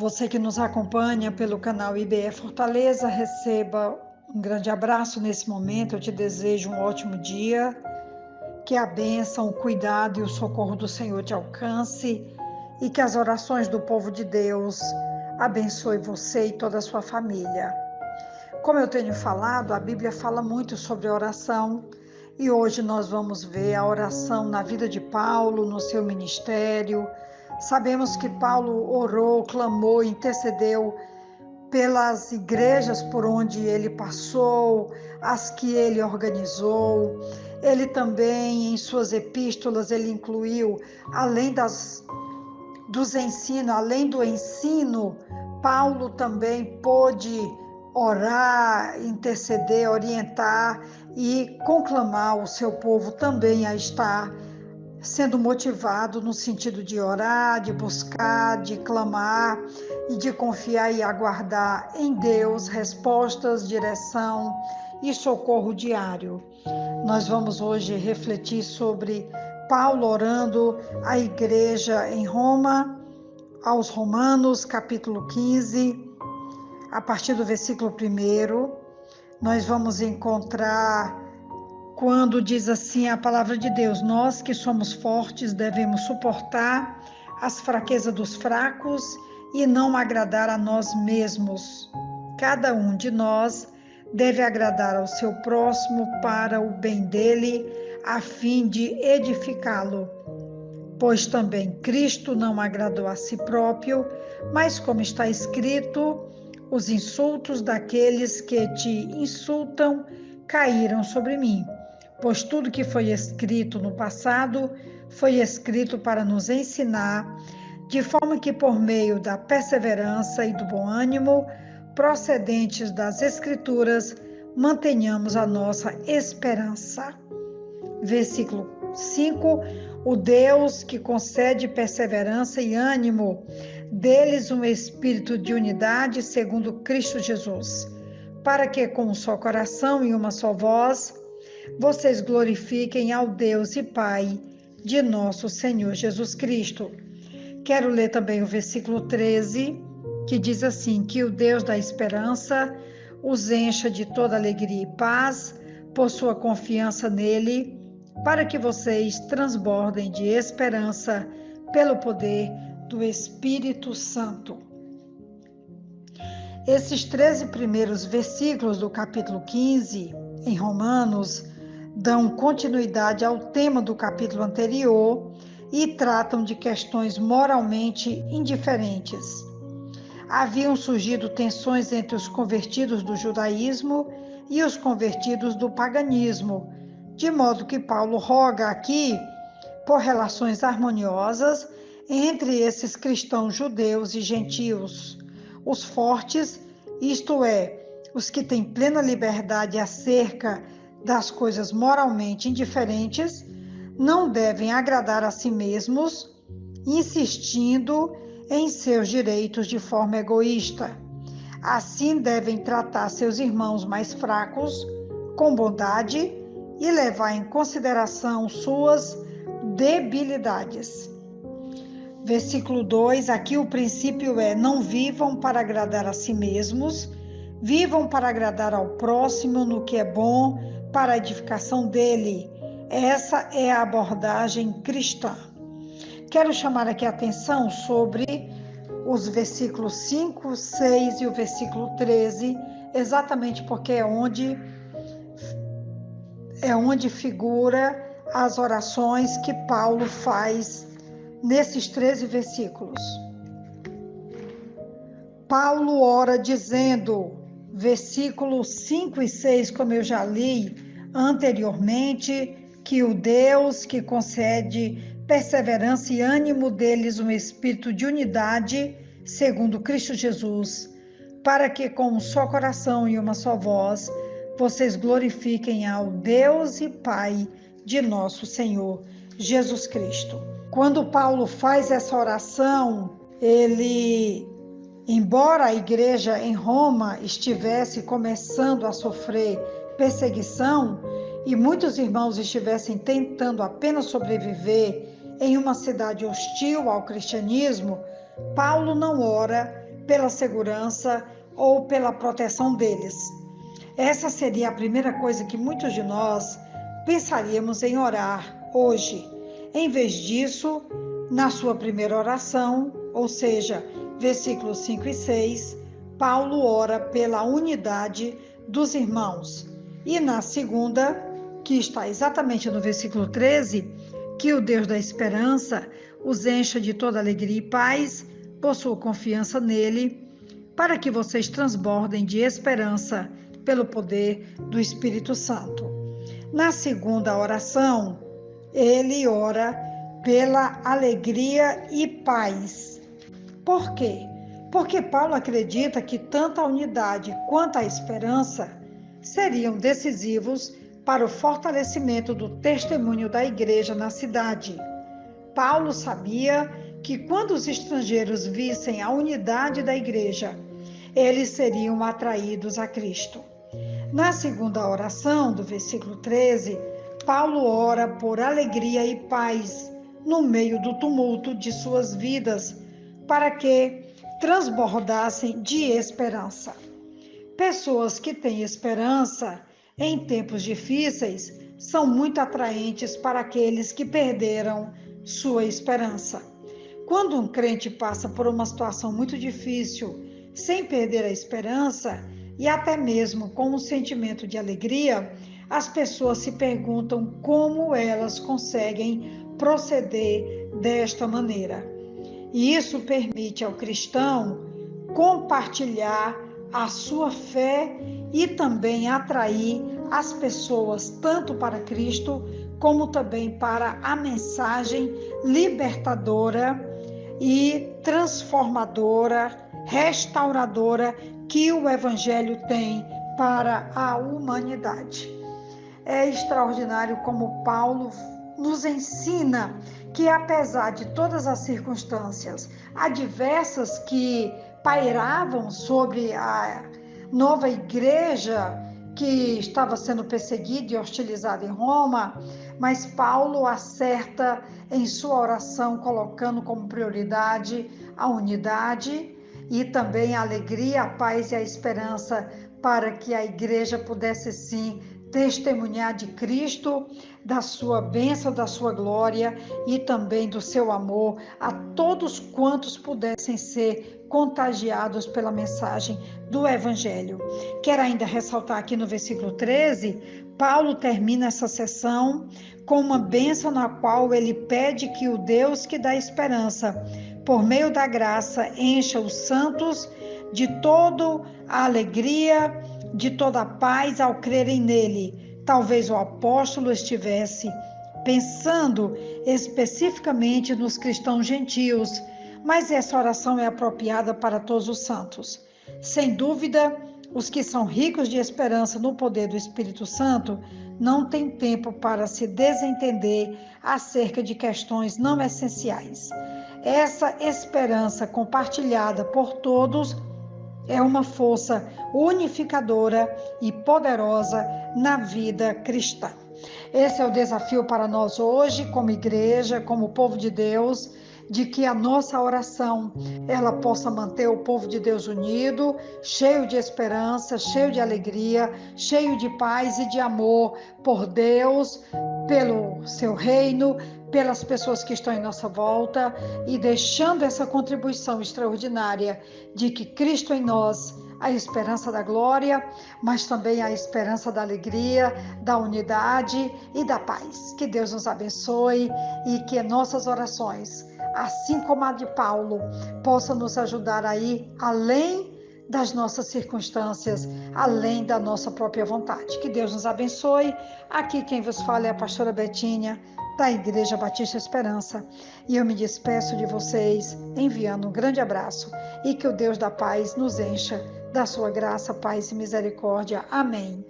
Você que nos acompanha pelo canal IBE Fortaleza, receba um grande abraço nesse momento. Eu te desejo um ótimo dia, que a bênção, o cuidado e o socorro do Senhor te alcance e que as orações do povo de Deus abençoe você e toda a sua família. Como eu tenho falado, a Bíblia fala muito sobre oração e hoje nós vamos ver a oração na vida de Paulo, no seu ministério. Sabemos que Paulo orou, clamou, intercedeu pelas igrejas por onde ele passou, as que ele organizou. Ele também, em suas epístolas, ele incluiu, além dos ensinos, além do ensino, Paulo também pôde orar, interceder, orientar e conclamar o seu povo também a estar sendo motivado no sentido de orar, de buscar, de clamar e de confiar e aguardar em Deus respostas, direção e socorro diário. Nós vamos hoje refletir sobre Paulo orando à igreja em Roma, aos Romanos, capítulo 15, a partir do versículo 1, nós vamos encontrar quando diz assim a palavra de Deus: nós que somos fortes devemos suportar as fraquezas dos fracos e não agradar a nós mesmos. Cada um de nós deve agradar ao seu próximo para o bem dele, a fim de edificá-lo. Pois também Cristo não agradou a si próprio, mas como está escrito, os insultos daqueles que te insultam caíram sobre mim. Pois tudo que foi escrito no passado foi escrito para nos ensinar, de forma que por meio da perseverança e do bom ânimo procedentes das Escrituras, mantenhamos a nossa esperança. Versículo 5: o Deus que concede perseverança e ânimo, dê-lhes um espírito de unidade segundo Cristo Jesus, para que com um só coração e uma só voz, vocês glorifiquem ao Deus e Pai de nosso Senhor Jesus Cristo. Quero ler também o versículo 13, que diz assim: que o Deus da esperança os encha de toda alegria e paz por sua confiança nele, para que vocês transbordem de esperança pelo poder do Espírito Santo. Esses 13 primeiros versículos do capítulo 15, em Romanos, dão continuidade ao tema do capítulo anterior e tratam de questões moralmente indiferentes. Haviam surgido tensões entre os convertidos do judaísmo e os convertidos do paganismo, de modo que Paulo roga aqui por relações harmoniosas entre esses cristãos judeus e gentios. Os fortes, isto é, os que têm plena liberdade acerca das coisas moralmente indiferentes, não devem agradar a si mesmos, insistindo em seus direitos de forma egoísta. Assim devem tratar seus irmãos mais fracos com bondade e levar em consideração suas debilidades. Versículo 2, aqui o princípio é: não vivam para agradar a si mesmos, vivam para agradar ao próximo no que é bom para a edificação dele. Essa é a abordagem cristã. Quero chamar aqui a atenção sobre os versículos 5, 6 e o versículo 13, exatamente porque é onde figura as orações que Paulo faz nesses 13 versículos. Paulo ora dizendo, versículos 5 e 6, como eu já li anteriormente, que o Deus que concede perseverança e ânimo deles um espírito de unidade, segundo Cristo Jesus, para que com um só coração e uma só voz, vocês glorifiquem ao Deus e Pai de nosso Senhor Jesus Cristo. Quando Paulo faz essa oração, embora a igreja em Roma estivesse começando a sofrer perseguição e muitos irmãos estivessem tentando apenas sobreviver em uma cidade hostil ao cristianismo, Paulo não ora pela segurança ou pela proteção deles. Essa seria a primeira coisa que muitos de nós pensaríamos em orar hoje. Em vez disso, na sua primeira oração, ou seja, versículos 5 e 6, Paulo ora pela unidade dos irmãos. E na segunda, que está exatamente no versículo 13, que o Deus da esperança os encha de toda alegria e paz por sua confiança nele, para que vocês transbordem de esperança pelo poder do Espírito Santo. Na segunda oração, ele ora pela alegria e paz. Por quê? Porque Paulo acredita que tanto a unidade quanto a esperança seriam decisivos para o fortalecimento do testemunho da igreja na cidade. Paulo sabia que quando os estrangeiros vissem a unidade da igreja, eles seriam atraídos a Cristo. Na segunda oração, do versículo 13, Paulo ora por alegria e paz no meio do tumulto de suas vidas, para que transbordassem de esperança. Pessoas que têm esperança em tempos difíceis são muito atraentes para aqueles que perderam sua esperança. Quando um crente passa por uma situação muito difícil, sem perder a esperança e até mesmo com um sentimento de alegria, as pessoas se perguntam como elas conseguem proceder desta maneira. E isso permite ao cristão compartilhar a sua fé e também atrair as pessoas tanto para Cristo como também para a mensagem libertadora e transformadora, restauradora que o Evangelho tem para a humanidade. É extraordinário como Paulo nos ensina que, apesar de todas as circunstâncias adversas que pairavam sobre a nova igreja que estava sendo perseguida e hostilizada em Roma, mas Paulo acerta em sua oração, colocando como prioridade a unidade e também a alegria, a paz e a esperança, para que a igreja pudesse sim testemunhar de Cristo, da sua bênção, da sua glória e também do seu amor a todos quantos pudessem ser contagiados pela mensagem do Evangelho. Quero ainda ressaltar aqui no versículo 13, Paulo termina essa sessão com uma bênção na qual ele pede que o Deus que dá esperança, por meio da graça, encha os santos de toda a alegria, de toda a paz ao crerem nele. Talvez o apóstolo estivesse pensando especificamente nos cristãos gentios, mas essa oração é apropriada para todos os santos. Sem dúvida, os que são ricos de esperança no poder do Espírito Santo não têm tempo para se desentender acerca de questões não essenciais. Essa esperança compartilhada por todos é uma força unificadora e poderosa na vida cristã. Esse é o desafio para nós hoje, como igreja, como povo de Deus, de que a nossa oração ela possa manter o povo de Deus unido, cheio de esperança, cheio de alegria, cheio de paz e de amor por Deus, pelo seu reino, pelas pessoas que estão em nossa volta e deixando essa contribuição extraordinária de que Cristo em nós, a esperança da glória, mas também a esperança da alegria, da unidade e da paz. Que Deus nos abençoe e que nossas orações, assim como a de Paulo, possam nos ajudar a ir além das nossas circunstâncias, além da nossa própria vontade. Que Deus nos abençoe. Aqui quem vos fala é a pastora Betinha, da Igreja Batista Esperança. E eu me despeço de vocês, enviando um grande abraço e que o Deus da paz nos encha da sua graça, paz e misericórdia. Amém.